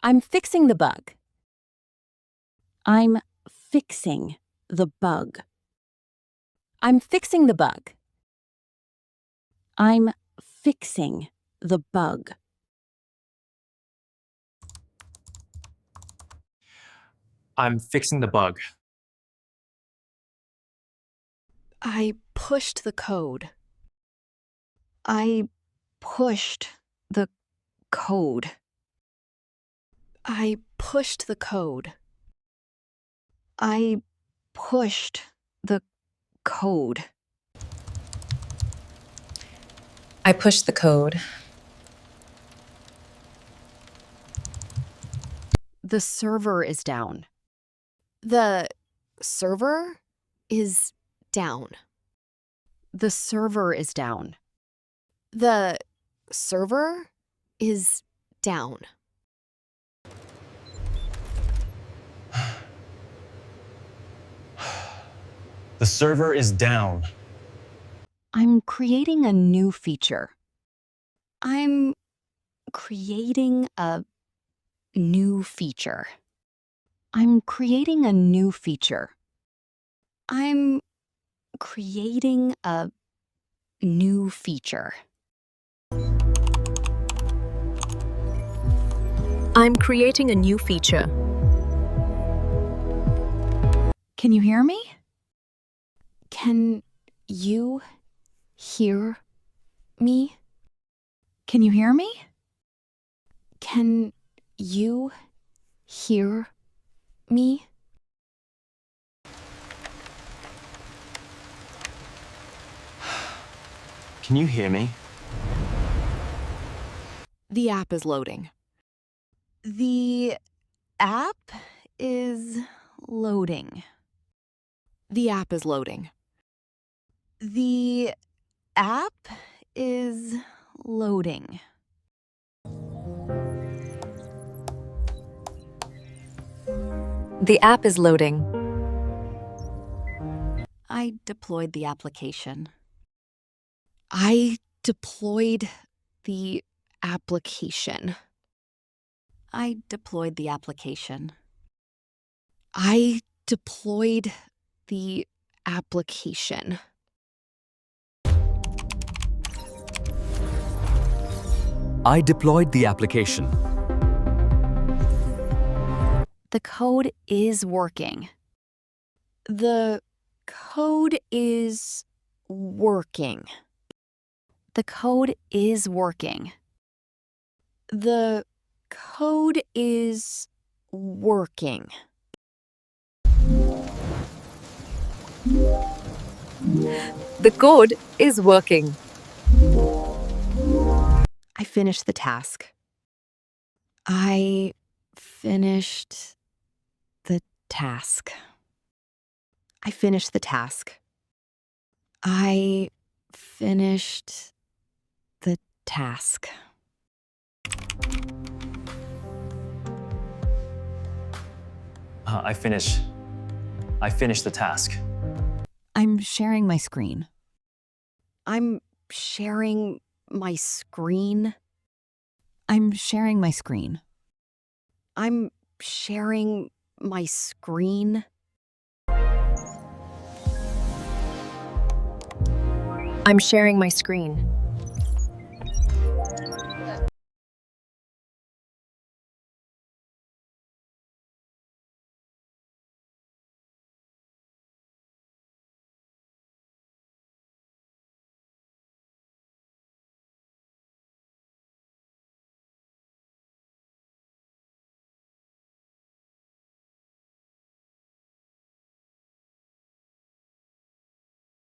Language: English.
I'm fixing the bug. I'm fixing the bug. I'm fixing the bug. I'm fixing the bug. I'm fixing the bug. I pushed the code. I pushed the code. I pushed the code. I pushed the code. I pushed the code. The server is down. The server is down. The server is down. The server is down. The server is down. I'm creating a new feature. I'm creating a new feature. I'm creating a new feature. I'm creating a new feature. I'm creating a new feature. Can you hear me? Can you hear me? Can you hear me? Can you hear me? Can you hear me? The app is loading. The app is loading. The app is loading. The app is loading. The app is loading. I deployed the application. I deployed the application. I deployed the application. I deployed the application. I deployed the application. The code is working. The code is working. The code is working. The code is working. The code is working. I finished the task. I finished the task. I finished the task. I finished the task. I finished the task. I'm sharing my screen. I'm sharing my screen. I'm sharing my screen. I'm sharing my screen. I'm sharing my screen.